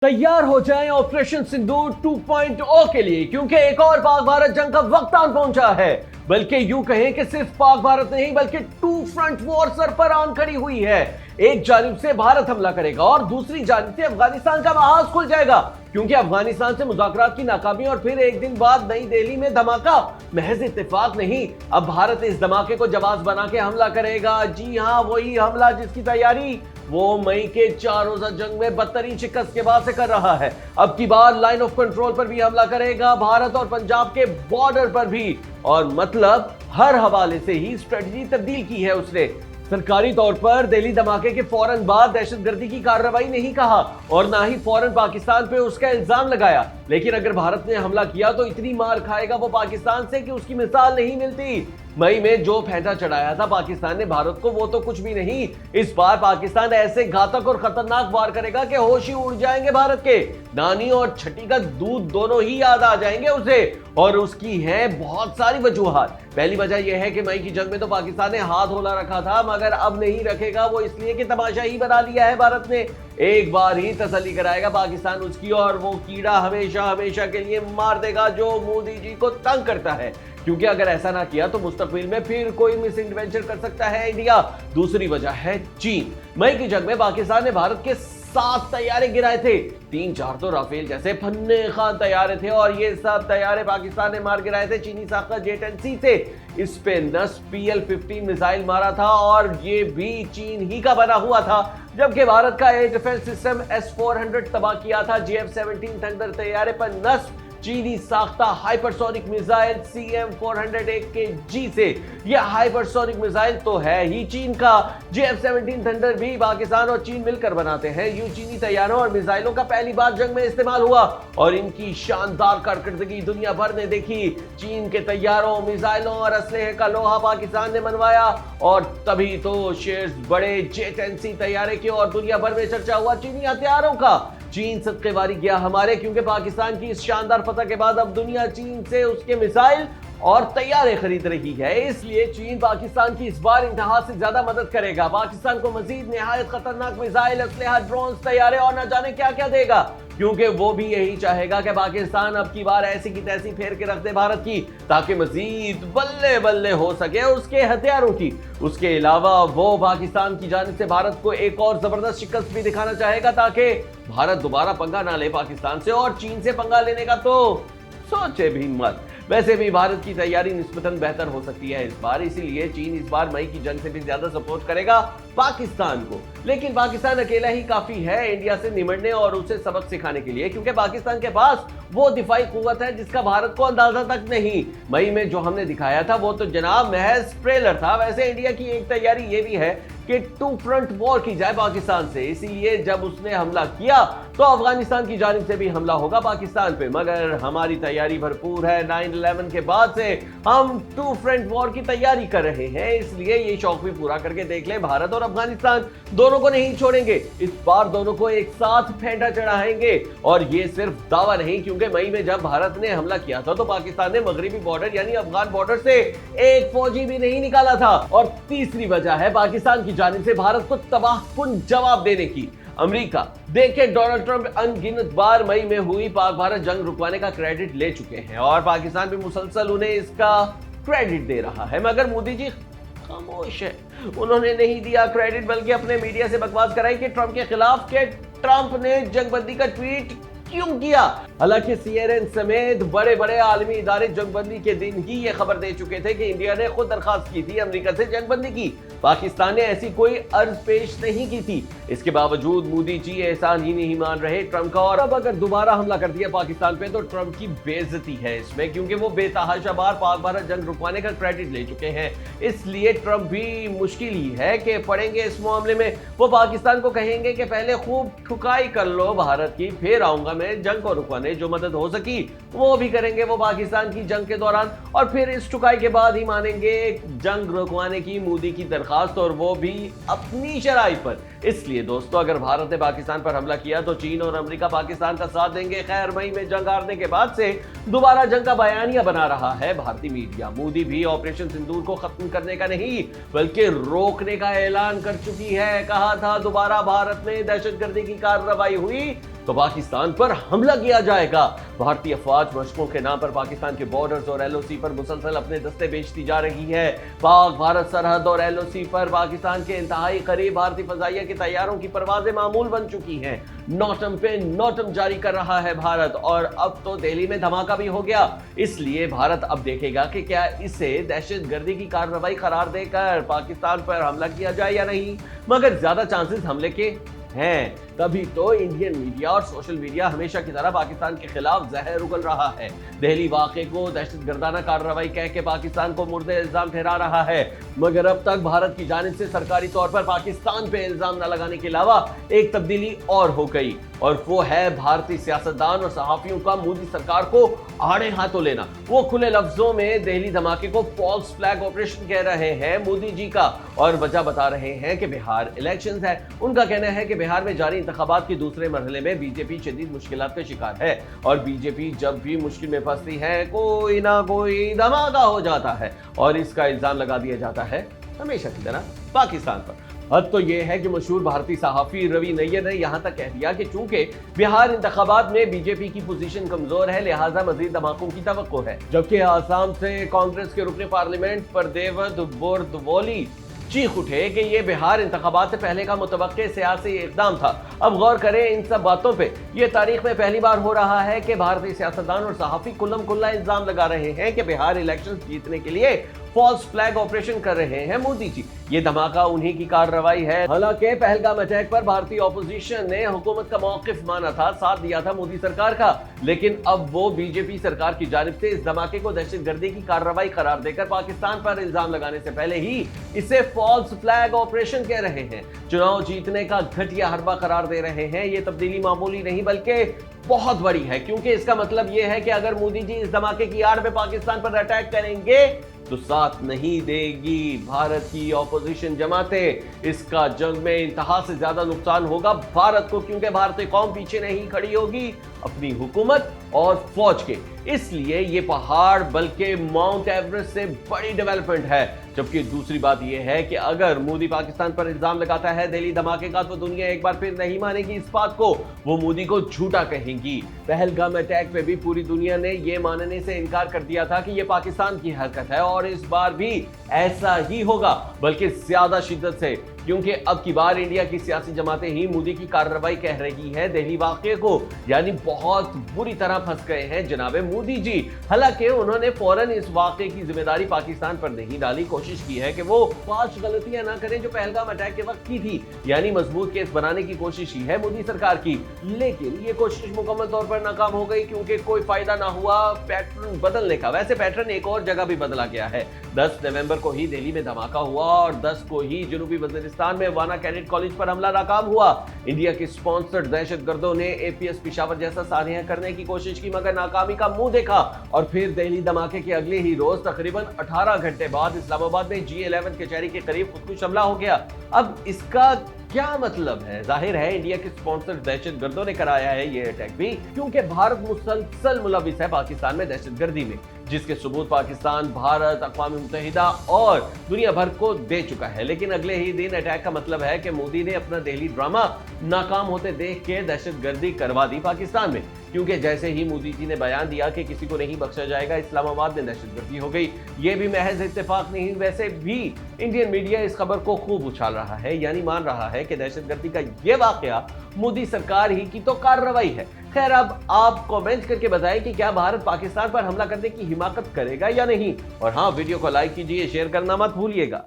तैयार हो जाएं ऑपरेशन सिंदूर 2.0 के लिए, क्योंकि एक और पाक भारत जंग का वक्त आन पहुंचा है। बल्कि यूं कहें कि सिर्फ पाक भारत नहीं बल्कि टू फ्रंट वॉर सर पर आन खड़ी हुई है। एक जानिब से भारत हमला करेगा और दूसरी जानिब से अफगानिस्तान का महाज खुल जाएगा, क्योंकि अफगानिस्तान से मुज़ाकरात की नाकामी और फिर एक दिन बाद नई दिल्ली में धमाका महज इत्तेफाक नहीं, अब भारत इस धमाके को जवाब बना के हमला करेगा। जी हां, वही हमला जिसकी तैयारी वो मई के 4 रोजा जंग में बदतरीन शिकस्त के बाद से कर रहा है। अब की बार लाइन ऑफ कंट्रोल पर भी हमला करेगा, भारत और पंजाब के बॉर्डर पर भी, और मतलब हर हवाले से ही स्ट्रेटजी तब्दील की है उसने। सरकारी तौर पर दिल्ली धमाके के फौरन बाद दहशतगर्दी की कार्रवाई नहीं कहा और ना ही फौरन पाकिस्तान पे उसका इल्जाम लगाया, लेकिन अगर भारत ने हमला किया तो इतनी मार खाएगा वो पाकिस्तान से कि उसकी मिसाल नहीं मिलती। मई में जो फेंटा चढ़ाया था पाकिस्तान ने भारत को, वो तो कुछ भी नहीं। इस बार पाकिस्तान ऐसे घातक और खतरनाक वार करेगा कि होश ही उड़ जाएंगे भारत के। नानी और छठी का दूध दोनों ही याद आ जाएंगे उसे, और उसकी है बहुत सारी वजूहात। पहली वजह यह है कि मई की जंग में तो पाकिस्तान ने हाथ होला रखा था, मगर अब नहीं रखेगा, वो इसलिए कि तमाशा ही बना लिया है भारत ने। एक बार ही तसल्ली कराएगा पाकिस्तान उसकी, और वो कीड़ा हमेशा हमेशा के लिए मार देगा जो मोदी जी को तंग करता है, क्योंकि अगर ऐसा ना किया तो मुस्तकबिल में फिर कोई मिस इन्वेंशन कर सकता है इंडिया। दूसरी वजह है चीन। मई की जंग में पाकिस्तान ने भारत के 7 तैयारे गिराए थे, 3-4 तो राफेल जैसे फन्ने खान तैयारे थे, और ये सब तैयारे पाकिस्तान ने मार गिराए थे चीनी साख्ता J-10C से। इस पे नस PL-15 मिसाइल मारा था और ये भी चीन ही का बना हुआ था, जबकि भारत का एयर डिफेंस सिस्टम S-400 तबाह किया था GF-17 थंडर तैयारे पर नस चीनी साख्ता हाइपरसोनिक मिसाइल CM-400 से। यह हाइपरसोनिक मिसाइल तो है ही चीन का। GF-17 थंडर भी पाकिस्तान और चीन मिलकर बनाते हैं। यूं चीनी तैयारों और मिसाइलों का पहली बार जंग में इस्तेमाल हुआ और इनकी शानदार कारकर्दगी दुनिया भर ने देखी। चीन के तैयारों, मिसाइलों और असलहे का लोहा पाकिस्तान ने मनवाया, और तभी तो शेयर्स बड़े J-10C तैयारे की और दुनिया भर में चर्चा हुआ चीनी हथियारों का। चीन सदके वारी गया हमारे, क्योंकि पाकिस्तान की इस शानदार फतह के बाद अब दुनिया चीन से उसके मिसाइल और तैयारे खरीद रही है। इसलिए चीन पाकिस्तान की इस बार इंतहा से ज्यादा मदद करेगा, पाकिस्तान को मजीद निहायत खतरनाक मिसाइल, असलहा, ड्रोन, तैयारे और न जाने क्या क्या देगा, क्योंकि वो भी यही चाहेगा कि पाकिस्तान अब की बार ऐसी की तैसी फेर के रख दे भारत की, ताकि मजीद बल्ले बल्ले हो सके उसके हथियारों की। उसके अलावा वो पाकिस्तान की जानिब से भारत को एक और जबरदस्त शिकस्त भी दिखाना चाहेगा, ताकि भारत दोबारा पंगा ना ले पाकिस्तान से, और चीन से पंगा लेने का तो सोचे भी मत। वैसे भी भारत की तैयारी निस्बतन बेहतर हो सकती है इस बार, इसीलिए चीन इस बार मई की जंग से भी ज्यादा सपोर्ट करेगा पाकिस्तान को। लेकिन पाकिस्तान अकेला ही काफी है इंडिया से निमटने और उसे सबक सिखाने के लिए, क्योंकि पाकिस्तान के पास वो दिफाई कुव्वत है जिसका भारत को अंदाजा तक नहीं। मई में जो हमने दिखाया था वो तो जनाब महज ट्रेलर था। वैसे इंडिया की एक तैयारी ये भी है कि टू फ्रंट वॉर की जाए पाकिस्तान से, इसीलिए जब उसने हमला किया तो अफगानिस्तान की जानिब से भी हमला होगा पाकिस्तान पे। मगर हमारी तैयारी भरपूर है। 9/11 के बाद से हम टू फ्रंट वॉर की तैयारी कर रहे हैं, इसलिए ये शौक भी पूरा करके देख लें। भारत और अफगानिस्तान दोनों को नहीं छोड़ेंगे, इस बार दोनों को एक साथ फेंटा चढ़ाएंगे। और ये सिर्फ दावा नहीं, क्योंकि मई में जब भारत ने हमला किया था तो पाकिस्तान ने मगरबी बॉर्डर यानी अफगान बॉर्डर से एक फौजी भी नहीं निकाला था। और तीसरी वजह है पाकिस्तान की जानिब से भारत को तबाहकुन जवाब देने की। अमेरिका देखे, डोनाल्ड ट्रंप अनगिनत बार मई में हुई पाक भारत जंग रुकवाने का क्रेडिट ले चुके हैं और पाकिस्तान भी मुसलसल उन्हें इसका क्रेडिट दे रहा है, मगर मोदी जी खामोश है। उन्होंने नहीं दिया क्रेडिट, बल्कि अपने मीडिया से बकवास कराई कि ट्रंप के खिलाफ के ट्रंप ने जंगबंदी का ट्वीट क्यों किया। हालांकि CNN समेत बड़े बड़े आलमी इदारे जंगबंदी के दिन ही ये खबर दे चुके थे कि इंडिया ने खुद दरखास्त की थी अमेरिका से जंगबंदी की। पाकिस्तान ने ऐसी कोई अर्ज पेश नहीं की थी। इसके बावजूद मोदी जी एहसान ही नहीं मान रहे ट्रंप का, और अब अगर दोबारा हमला कर दिया पाकिस्तान पे तो ट्रंप की बेइज्जती है इसमें, क्योंकि वो बेतहाशा बार पाक भारत जंग रुकवाने का क्रेडिट ले चुके हैं। इसलिए ट्रंप भी मुश्किल ही है कि पड़ेंगे इस मामले में। वो पाकिस्तान को कहेंगे कि पहले खूब ठुकाई कर लो भारत की, फिर आऊंगा मैं जंग को रुकवाने, जो मदद हो सकी वो भी करेंगे वो पाकिस्तान की जंग के दौरान, और फिर इस ठुकाई के बाद ही मानेंगे जंग रुकवाने की मोदी की दरखास्त, और वो भी अपनी शराइ पर। इसलिए दोस्तों, अगर भारत ने पाकिस्तान पर हमला किया तो चीन और अमेरिका पाकिस्तान का साथ देंगे। खैर, मई में जंग हारने के बाद से दोबारा जंग का बयानिया बना रहा है भारतीय मीडिया। मोदी भी ऑपरेशन सिंदूर को खत्म करने का नहीं बल्कि रोकने का ऐलान कर चुकी है। कहा था दोबारा भारत में दहशतगर्दी की कार्रवाई हुई तो पाकिस्तान पर हमला किया जाएगा। भारतीय फौज मशकों के नाम पर पाकिस्तान के बॉर्डर्स और एलओसी पर मुसलसल अपने दस्ते भेजती जा रही है। पाक भारत सरहद और एलओसी पर पाकिस्तान के इंतहाई करीब भारतीय फजाइया के तैयारों की परवाजें मामूल बन चुकी हैं। नौटम पे नौटम जारी कर रहा है भारत, और अब तो दिल्ली में धमाका भी हो गया। इसलिए भारत अब देखेगा कि क्या इसे दहशतगर्दी की कार्रवाई करार देकर पाकिस्तान पर हमला किया जाए या नहीं, मगर ज्यादा चांसेस हमले के हैं। तभी तो इंडियन मीडिया और सोशल मीडिया हमेशा की तरह पाकिस्तान के खिलाफ जहर उगल रहा है। दिल्ली वाक़े को दहशतगर्दाना कार्रवाई कह के पाकिस्तान को मुर्दे इल्जाम ठहरा रहा है, मगर अब तक भारत की जानिब से सरकारी तौर पर पाकिस्तान पे इल्जाम न लगाने के अलावा एक तब्दीली और हो गई, और वो है भारतीय सियासतदान और सहाफियों का मोदी सरकार को आड़े हाथों लेना। वो खुले लफ्जों में दिल्ली धमाके को फॉल्स फ्लैग ऑपरेशन कह रहे हैं मोदी जी का, और वजह बता रहे हैं कि बिहार इलेक्शंस है। उनका कहना है कि बिहार में जारी इंतखाबात के दूसरे मरहले में बीजेपी शदीद मुश्किलात का शिकार है, और बीजेपी जब भी मुश्किल में फंसती है कोई ना कोई धमाका हो जाता है, और इसका इल्जाम लगा दिया जाता है हमेशा की तरह पाकिस्तान पर। हद तो यह है कि मशहूर भारतीय सहाफी रवि नैयर ने यहां तक कह दिया कि चूंकि बिहार इंतखाबात में बीजेपी की पोजीशन कमजोर है, लिहाजा मजीद धमाकों की तवक्को है। जबकि आसाम से कांग्रेस के रुकने पार्लियामेंट परदेवद बोरदवोली चीख उठे कि ये बिहार इंतखाबात से पहले का मुतवक्के सियासी इक़दाम था। अब गौर करें इन सब बातों पे। ये तारीख में पहली बार हो रहा है कि भारतीय सियासतदान और सहाफी कुल्लम कुल्ला इल्जाम लगा रहे हैं कि बिहार इलेक्शन जीतने के लिए फॉल्स फ्लैग ऑपरेशन कर रहे हैं मोदी जी। ये धमाका उन्हीं की कार्रवाई है। हालांकि पहलगाम अटैक पर भारतीय ऑपोजिशन ने हुकूमत का मौकिफ माना था, साथ दिया था मोदी सरकार का, लेकिन अब वो बीजेपी सरकार की जानिब से इस धमाके को दहशतगर्दी की कार्रवाई करार देकर पाकिस्तान पर इल्जाम लगाने से पहले ही इसे फॉल्स फ्लैग ऑपरेशन कह रहे हैं। चुनाव जीतने का घटिया हरबा करार दे रहे हैं। ये तब्दीली मामूली नहीं बल्कि बहुत बड़ी है, क्योंकि इसका मतलब यह है कि अगर मोदी जी इस धमाके की आड़ में पाकिस्तान पर अटैक करेंगे तो साथ नहीं देगी भारत की ऑपोजिशन जमातें। इसका जंग में इंतहा से ज्यादा नुकसान होगा भारत को, क्योंकि भारतीय कौम पीछे नहीं खड़ी होगी अपनी हुकूमत और फौज के। इसलिए ये पहाड़ बल्कि माउंट एवरेस्ट से बड़ी डेवलपमेंट है। जबकि दूसरी बात यह है कि अगर मोदी पाकिस्तान पर इल्जाम लगाता है दिल्ली धमाके का, तो दुनिया एक बार फिर नहीं मानेगी इस बात को, वो मोदी को झूठा कहेंगी। पहलगाम अटैक पे भी पूरी दुनिया ने यह मानने से इनकार कर दिया था कि यह पाकिस्तान की हरकत है, और इस बार भी ऐसा ही होगा, बल्कि ज्यादा शिद्दत से, क्योंकि अब की बार इंडिया की सियासी जमातें ही मोदी की कार्रवाई कह रही है दिल्ली वाक़े को, यानी बहुत बुरी तरह फंस गए हैं जनाबे मोदी जी। हालांकि उन्होंने फौरन इस वाक़े की जिम्मेदारी पाकिस्तान पर नहीं डाली, कोशिश की है कि वो 5 गलतियां ना करें जो पहलगाम अटैक के वक्त की थी, यानी मजबूत केस बनाने की कोशिश ही है मोदी सरकार की। लेकिन ये कोशिश मुकम्मल तौर पर नाकाम हो गई, क्योंकि कोई फायदा ना हुआ पैटर्न बदलने का। वैसे पैटर्न एक और जगह भी बदला गया है। 10 नवंबर को ही दिल्ली में धमाका हुआ, और 10 को ही जनूबी वजीरिस्तान में वाना कैडेट कॉलेज पर हमला नाकाम हुआ। इंडिया के स्पॉन्सर्ड दहशतगर्दों ने एपीएस पिशावर जैसा सानिया करने की कोशिश की, मगर नाकामी का मुंह देखा, और फिर दिल्ली धमाके के अगले ही रोज तकरीबन 18 घंटे बाद इस्लामाबाद में G11 कचहरी के करीब खुदकुश हमला हो गया। अब इसका क्या मतलब है? जाहिर है इंडिया के स्पॉन्सर्ड दहशतगर्दों ने कराया है ये अटैक भी, क्योंकि भारत मुसलसल मुलविस है पाकिस्तान में दहशतगर्दी में, जिसके सबूत पाकिस्तान, भारत, अक़वाम मुत्तहिदा और दुनिया भर को दे चुका है। लेकिन अगले ही दिन अटैक का मतलब है कि मोदी ने अपना दिल्ली ड्रामा नाकाम होते देख के दहशतगर्दी करवा दी पाकिस्तान में, क्योंकि जैसे ही मोदी जी ने बयान दिया कि किसी को नहीं बख्शा जाएगा, इस्लामाबाद में दहशतगर्दी हो गई। ये भी महज इत्तेफाक नहीं, वैसे भी इंडियन मीडिया इस खबर को खूब उछाल रहा है, यानी मान रहा है कि दहशतगर्दी का ये वाकया मोदी सरकार ही की तो कार्रवाई है। खैर, अब आप कमेंट करके बताएं कि क्या भारत पाकिस्तान पर हमला करने की हिमाकत करेगा या नहीं, और हाँ, वीडियो को लाइक कीजिए, शेयर करना मत भूलिएगा।